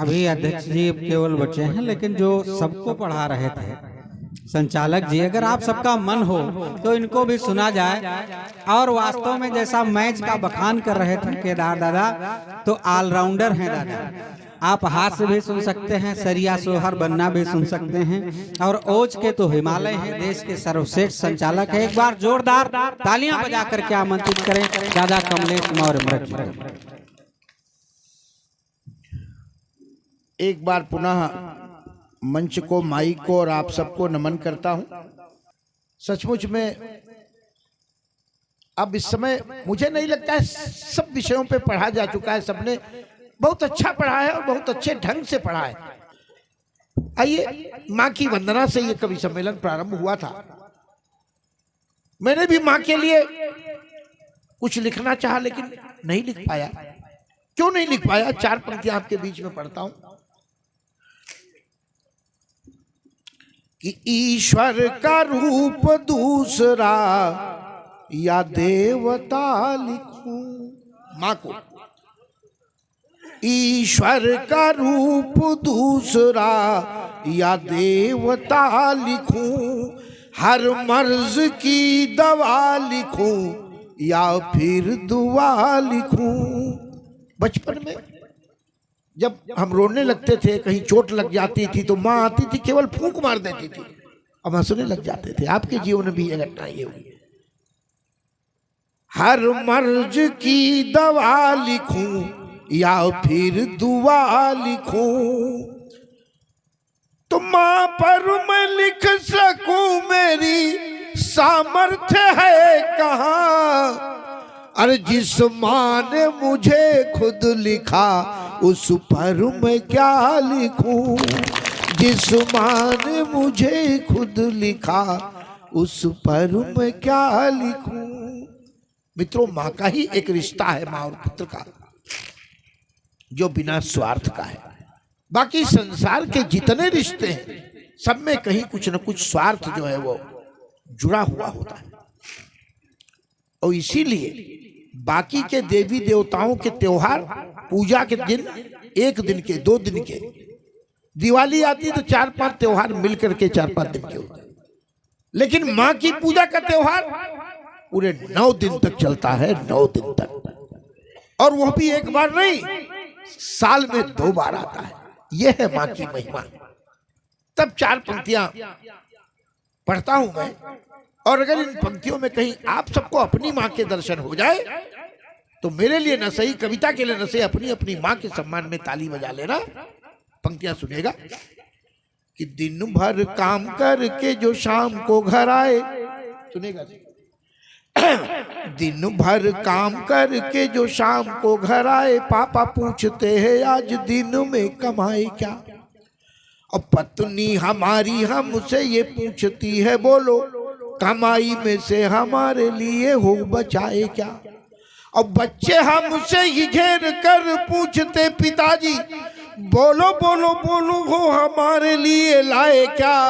अभी अध्यक्ष जी केवल बचे हैं, लेकिन जो सबको पढ़ा रहे थे संचालक जी, अगर आप सबका मन हो तो इनको भी सुना जाए। और वास्तव में जैसा मैच का बखान कर रहे थे केदार दादा, तो ऑलराउंडर हैं दादा। आप हाथ से भी सुन सकते हैं, सरिया सोहर बनना भी सुन सकते हैं, और ओज के तो हिमालय हैं, देश के सर्वश्रेष्ठ संचालक है। एक बार जोरदार तालियां बजा करके आमंत्रित करें दादा कमलेश मौर्य मृत जी। एक बार पुनः मंच को, माइक को और आप सबको नमन करता हूं। सचमुच में अब इस समय मुझे नहीं लगता है सब विषयों पे पढ़ा जा चुका है, सबने बहुत अच्छा पढ़ा है और बहुत अच्छे ढंग से पढ़ा है। आइए, माँ की वंदना से ये कवि सम्मेलन प्रारंभ हुआ था। मैंने भी माँ के लिए कुछ लिखना चाहा, लेकिन नहीं लिख पाया। क्यों नहीं लिख पाया? चार पंक्तियां आपके बीच में पढ़ता हूं कि ईश्वर का रूप दूसरा या देवता लिखूं। माँ को ईश्वर का रूप दूसरा या देवता लिखूं, हर मर्ज की दवा लिखूं या फिर दुआ लिखूं। बचपन में जब हम रोने लगते थे, कहीं चोट लग जाती थी, तो माँ आती थी, केवल फूंक मार देती थी, हम हंसने लग जाते थे। आपके जीवन में भी ये घटना ये हुई। हर मर्ज की दवा लिखूं या फिर दुआ लिखूं, तो माँ पर मैं लिख सकूं, मेरी सामर्थ्य है कहाँ। अरे जिस माँ ने मुझे खुद लिखा, उस पर मैं क्या लिखूं। जिस माँ ने मुझे खुद लिखा, उस पर मैं क्या लिखूं। मित्रों, माँ का ही एक रिश्ता है, माँ और पुत्र का, जो बिना स्वार्थ का है। बाकी संसार के जितने रिश्ते हैं, सब में कहीं कुछ न कुछ स्वार्थ जो है वो जुड़ा हुआ होता है। और इसीलिए बाकी के देवी देवताओं के त्योहार, पूजा के दिन, एक दिन के, 2 दिन के, दिवाली आती तो 4-5 त्योहार मिलकर के 4-5 दिन के होते, लेकिन माँ की पूजा का त्योहार पूरे 9 दिन तक चलता है। 9 दिन तक, और वह भी एक बार नहीं, साल में 2 बार आता है। यह है माँ की महिमा। तब 4 पंक्तियां पढ़ता हूं मैं, और अगर इन पंक्तियों में कहीं आप सबको अपनी माँ के दर्शन हो जाए, तो मेरे लिए न सही, कविता के लिए न सही, अपनी अपनी माँ के सम्मान में ताली बजा लेना। पंक्तियां सुनेगा कि दिन भर काम करके जो शाम को घर आए, सुनेगा दिन भर काम करके जो शाम को घर आए, पापा पूछते हैं आज दिन में कमाए क्या। और पत्नी हमारी हमसे ये पूछती है, बोलो कमाई में से हमारे लिए हो बचाए क्या। और बच्चे हमसे ही घेर कर पूछते, पिताजी बोलो बोलो बोलो हो हमारे लिए लाए क्या।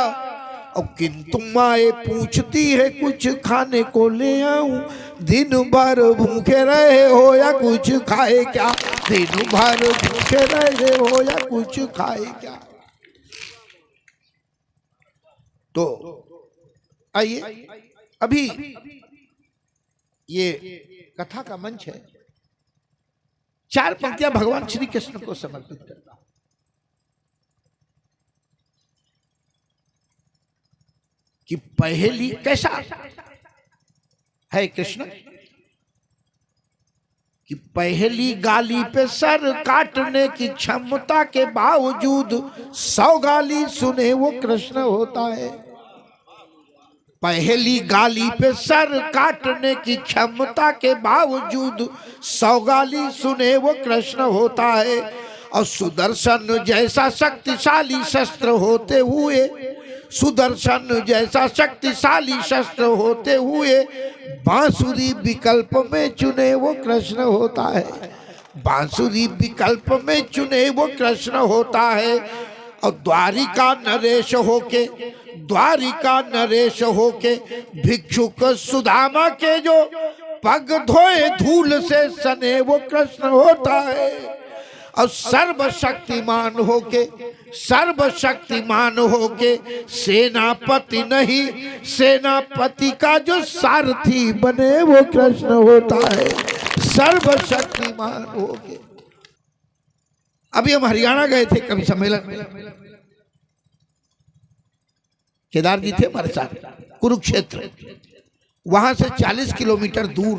और किंतु माए पूछती है, कुछ खाने को ले आऊं, दिन भर भूखे रहे हो या कुछ खाए क्या। दिन भर भूखे रहे हो या कुछ खाए क्या। तो आइए, अभी ये कथा का मंच है। 4 पंक्तियां भगवान श्री कृष्ण को समर्पित करता हूं कि पहली कैसा है कृष्ण, कि पहली गाली पे सर काटने की क्षमता के बावजूद 100 गाली सुने वो कृष्ण होता है। पहली गाली पे सर काटने की क्षमता के बावजूद 100 गाली सुने वो कृष्ण होता है। और सुदर्शन जैसा शक्तिशाली शस्त्र होते हुए, सुदर्शन जैसा शक्तिशाली शस्त्र होते हुए, बांसुरी विकल्प में चुने वो कृष्ण होता है। बांसुरी विकल्प में चुने वो कृष्ण होता है। और द्वारिका नरेश होके, द्वारिका नरेश होके, भिक्षुक सुदामा के जो पग धोए धूल से सने वो कृष्ण होता है। और सर्वशक्तिमान होके सेनापति नहीं, सेनापति का जो सारथी बने वो कृष्ण होता है, सर्वशक्तिमान होके। अभी हम हरियाणा गए थे कवि सम्मेलन में, केदार जी थे हमारे साथ, कुरुक्षेत्र, वहां से 40 किलोमीटर दूर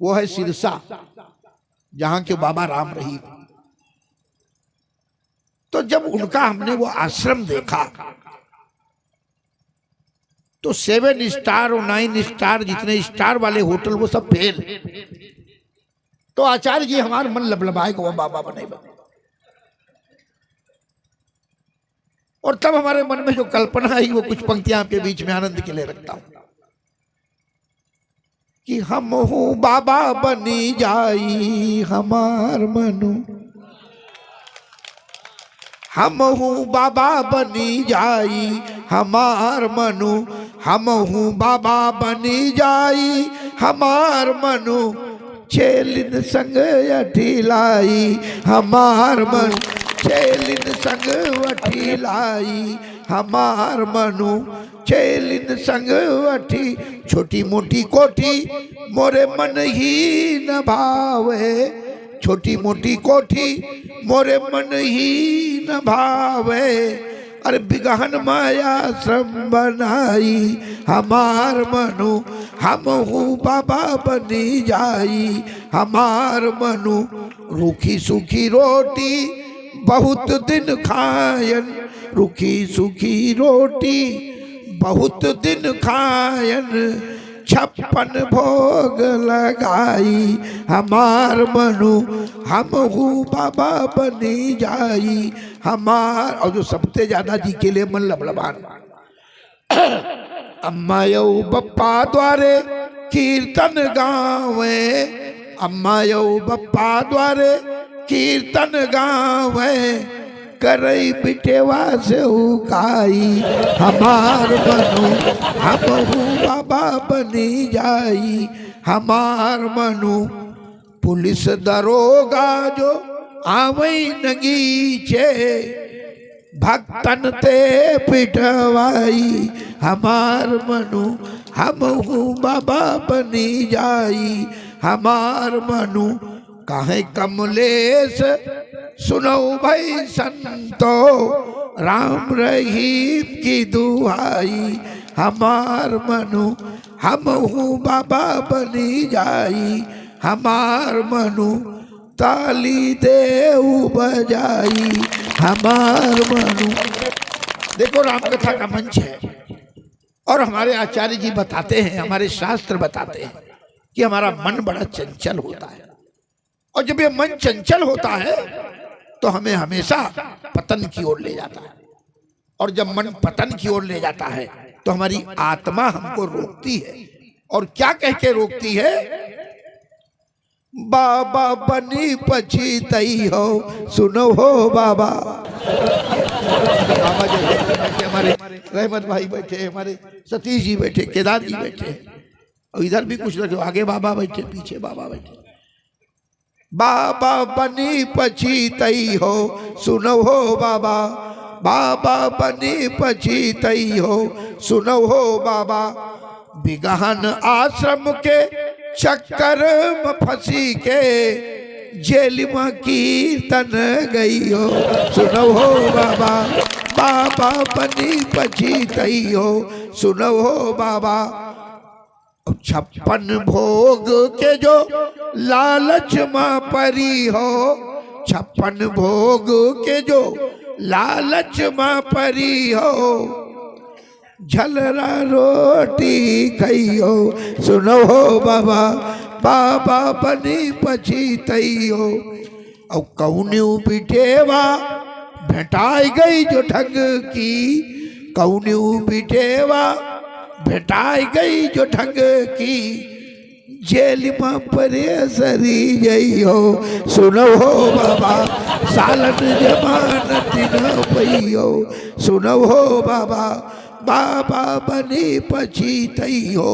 वो है सिरसा, जहां के बाबा राम रहीम। तो जब उनका हमने वो आश्रम देखा तो 7 स्टार और 9 स्टार जितने स्टार वाले होटल वो सब फेल। तो आचार्य जी हमारा मन लबलबाए को वो बाबा बने। और तब हमारे मन में जो कल्पना आई वो कुछ पंक्तियां आपके बीच में आनंद के लिए रखता हूं कि हम हूं बाबा बनी जाई हमार मनु, हम हूं बाबा बनी जाई हमार मनु, हम हूं बाबा बनी जाई हमार मनु, छेलिन संग अठिलाई हमार मनु, छेलिन संग अठिलाई हमार मनु, छेलिन संग अठी। छोटी मोटी कोठी मोरे मन ही न भावे, छोटी मोटी कोठी मोरे मन ही न भावे, अरे बिगहन माया श्रम बनाई हमार मनु, हम हूँ बाबा बनी जाई हमार मनु, रूखी सूखी रोटी बहुत दिन खायन, रूखी सूखी रोटी बहुत दिन खायन, 56 भोग लगाई हमार मनु, हम हूँ बाबा बनी जाई हमार। और जो सबसे ज्यादा जी के लिए मन लबलबान, अम्मा यौ बप्पा द्वारे कीर्तन गावे, अम्मा यौ बप्पा द्वारे कीर्तन गावे, करई बिटेवा से उकाई हमार मनु, हम हूँ बाबा बनी जाई हमार मनु, पुलिस दरोगा जो आवई नगीचे, भक्तन ते पिटवाई हमार मनु, हम हूँ बाबा बनी जाई हमार मनु, काहे कमलेश सुनो भाई संतो, राम रहीम की दुहाई हमार मनु, हम हूँ बाबा बनी जाई हमार मनु, ताली देव बजाई हमार मनु। देखो राम कथा का मंच है और हमारे आचार्य जी बताते हैं, हमारे शास्त्र बताते हैं कि हमारा मन बड़ा चंचल होता है, और जब ये मन चंचल होता है तो हमें हमेशा पतन की ओर ले जाता है, और जब मन पतन की ओर ले जाता है तो हमारी आत्मा हमको रोकती है। और क्या कह के रोकती है? बाबा बनी पछीतई हो, सुनो हो बाबा। बाबा जैसे हमारे रहमत भाई बैठे, हमारे सतीश जी बैठे, केदार जी बैठे, और इधर भी कुछ रखे, आगे बाबा बैठे, पीछे बाबा बैठे। बाबा बनी पछीतई हो, सुनो हो बाबा, बाबा बनी पछीतई हो, सुनो हो बाबा, बिगहन आश्रम के चक्कर में फंसी के जेल में कीर्तन गई हो, सुनो हो बाबा, बाबा बनी पछीतई हो, सुनो हो बाबा। 56 भोग के जो लालच में परी हो, 56 भोग के जो लालच में परी हो, झलरा रोटी खई हो, सुनो हो बाबा, बाबा बनी पछीतई हो। और कौन्यू बिटेवा भेटाई गई जो ठग की, कौन्यू बिटेवा भेटाई गई जो ठग की, जेल में परेसरी गई हो, सुनो हो बाबा, सालन जमानत न पई हो, सुनो हो बाबा, बाबा बनी पछीतई हो।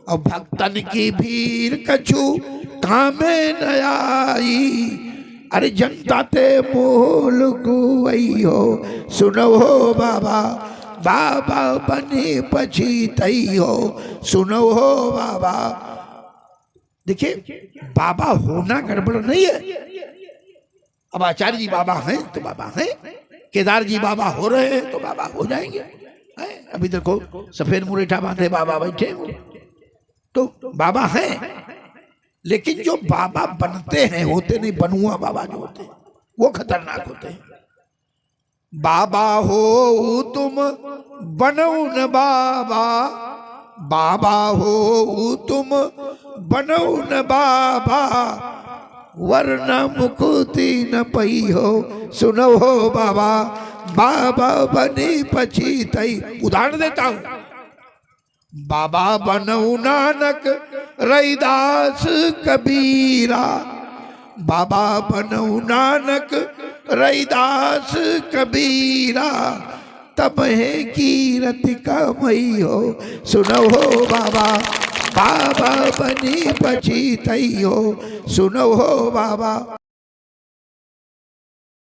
और भक्तन की भीड़ कछु थामे न आई। अरे जनता ते मोल गुई हो, सुनो हो बाबा, बाबा बने पछीतई हो, सुनो हो बाबा। देखिए बाबा होना गड़बड़ नहीं है। अब आचार्य जी बाबा हैं तो बाबा हैं, केदार जी बाबा हो रहे हैं तो बाबा हो जाएंगे। अभी देखो सफेद मुरेठा बांधे बाबा बैठे हैं, तो बाबा हैं। लेकिन जो बाबा बनते हैं, होते नहीं, बनुआ बाबा जो होते हैं वो खतरनाक होते हैं। बाबा हो तुम बनो न बाबा, बाबा हो तुम बनो न बाबा, वरना मुक्ति न पई हो, सुनो हो बाबा, बाबा बनी पछीतई। उदाहरण देता हूं, बाबा बनो नानक रैदास कबीरा, बाबा बनो नानक रैदास कबीरा, तब है कीरत कमई हो, सुनो हो बाबा, बाबा बनी पछीतई हो, सुनो हो बाबा।